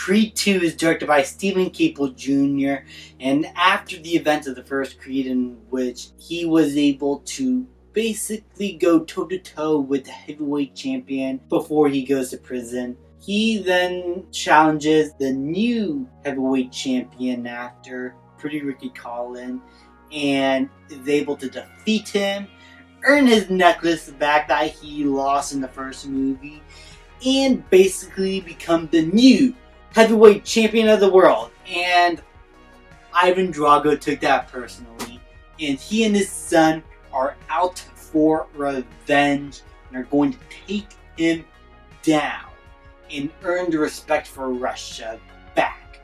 Creed 2 is directed by Stephen Caple Jr. and after the events of the first Creed, in which he was able to basically go toe-to-toe with the heavyweight champion before he goes to prison, he then challenges the new heavyweight champion after Pretty Ricky Collin and is able to defeat him, earn his necklace back that he lost in the first movie, and basically become the new heavyweight champion of the world. And Ivan Drago took that personally, and he and his son are out for revenge and are going to take him down and earn the respect for Russia back.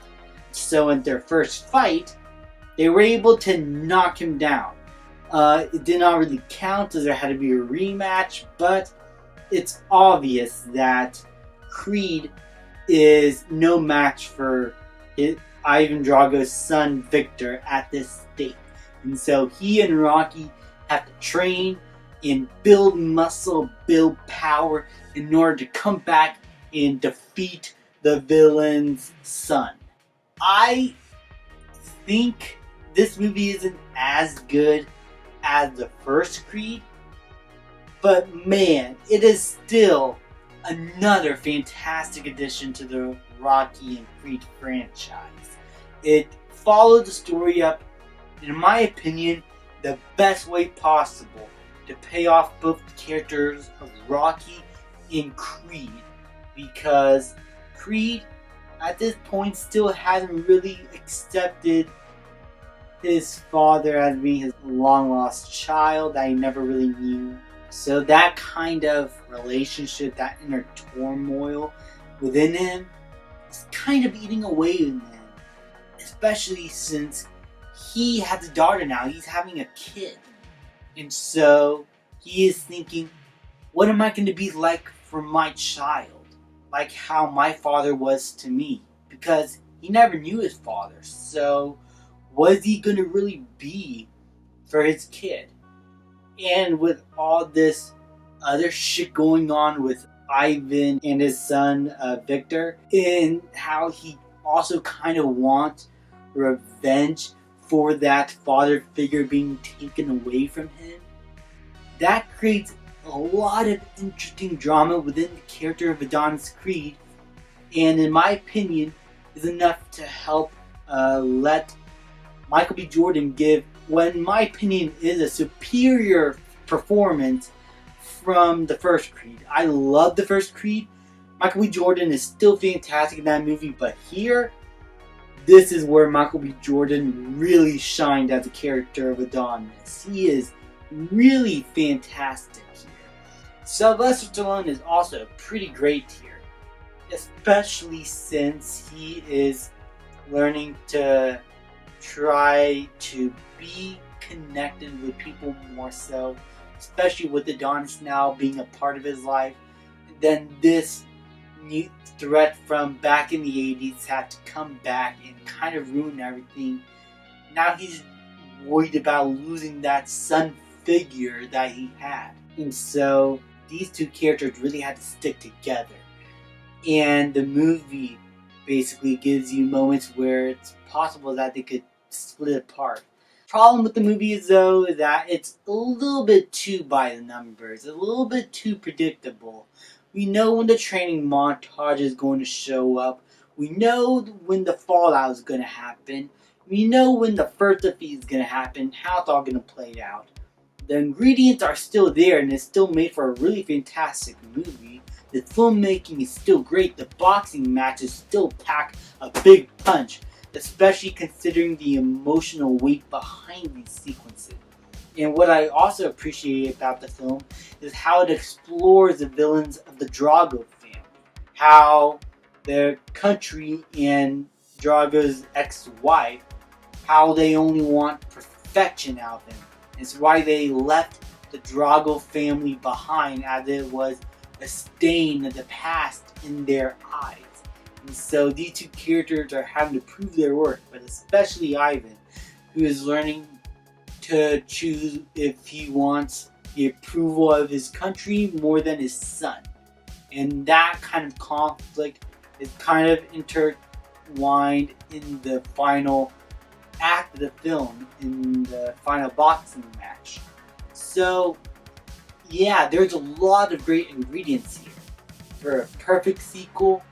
So in their first fight, they were able to knock him down. It did not really count as there had to be a rematch, but it's obvious that Creed is no match for Ivan Drago's son Victor at this state. And so he and Rocky have to train and build muscle, build power in order to come back and defeat the villain's son. I think this movie isn't as good as the first Creed, but man, it is still another fantastic addition to the Rocky and Creed franchise. It followed the story up, in my opinion, the best way possible to pay off both the characters of Rocky and Creed, because Creed at this point still hasn't really accepted his father as being his long lost child that he never really knew. So that kind of relationship, that inner turmoil within him, is kind of eating away in him. Especially since he has a daughter now, he's having a kid. And so he is thinking, what am I going to be like for my child? Like how my father was to me. Because he never knew his father. So what is he going to really be for his kid? And with all this other shit going on with Ivan and his son Victor, and how he also kind of wants revenge for that father figure being taken away from him, that creates a lot of interesting drama within the character of Adonis Creed, and in my opinion is enough to help let Michael B. Jordan give what in my opinion is a superior performance from the first Creed. I love the first Creed. Michael B. Jordan is still fantastic in that movie, but here, this is where Michael B. Jordan really shined as a character of Adonis. He is really fantastic here. Sylvester Stallone is also pretty great here, especially since he is learning to try to be connected with people more so, especially with Adonis now being a part of his life. Then this new threat from back in the 80s had to come back and kind of ruin everything. Now he's worried about losing that son figure that he had. And so these two characters really had to stick together. And the movie basically gives you moments where it's possible that they could split apart. Problem with the movie is though that it's a little bit too by the numbers, a little bit too predictable. We know when the training montage is going to show up. We know when the fallout is going to happen. We know when the first defeat is going to happen, how it's all going to play out. The ingredients are still there and it's still made for a really fantastic movie. The filmmaking is still great. The boxing matches still pack a big punch, especially considering the emotional weight behind these sequences. And what I also appreciate about the film is how it explores the villains of the Drago family. How their country and Drago's ex-wife, how they only want perfection out of him. It's why they left the Drago family behind, as it was a stain of the past in their eyes. And so these two characters are having to prove their worth, but especially Ivan, who is learning to choose if he wants the approval of his country more than his son. And that kind of conflict is kind of intertwined in the final act of the film, in the final boxing match. So, yeah, there's a lot of great ingredients here for a perfect sequel.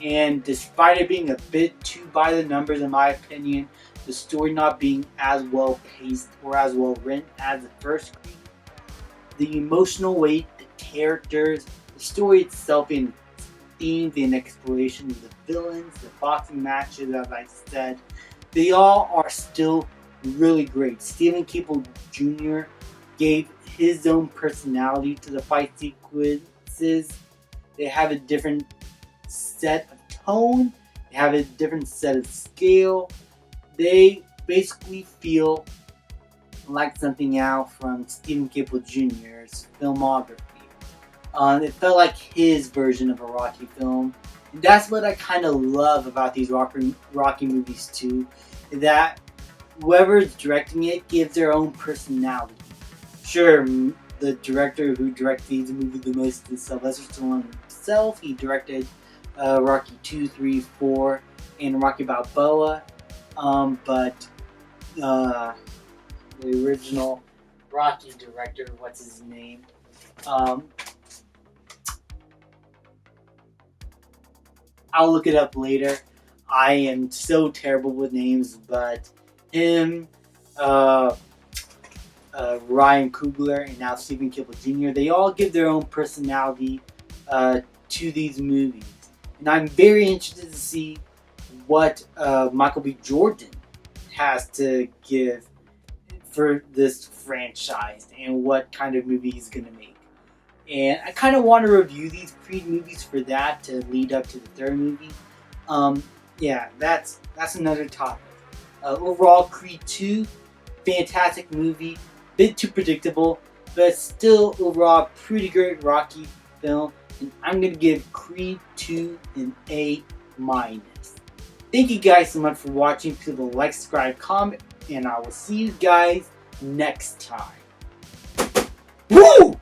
And despite it being a bit too by the numbers, in my opinion, the story not being as well paced or as well written as the first Creed, the emotional weight, the characters, the story itself, and themes and exploration of the villains, the boxing matches, as I said, they all are still really great. Stephen Caple Jr. gave his own personality to the fight sequences. They have a different set of tone, they have a different set of scale. They basically feel like something out from Stephen Caple Jr.'s filmography. It felt like his version of a Rocky film. And that's what I kind of love about these Rocky movies too, that whoever's directing it gives their own personality. Sure, the director who directed these movies the most is Sylvester Stallone himself. He directed Rocky 2, 3, 4, and Rocky Balboa. But the original Rocky director, what's his name? I'll look it up later. I am so terrible with names, but him, Ryan Coogler, and now Stephen Caple Jr., they all give their own personality to these movies. And I'm very interested to see what Michael B. Jordan has to give for this franchise and what kind of movie he's going to make. And I kind of want to review these Creed movies for that to lead up to the third movie. Yeah, that's another topic. Overall, Creed 2, fantastic movie. Bit too predictable, but still overall pretty great Rocky film. And I'm going to give Creed 2 an A-. Thank you guys so much for watching. Please like, subscribe, comment, and I will see you guys next time. Woo!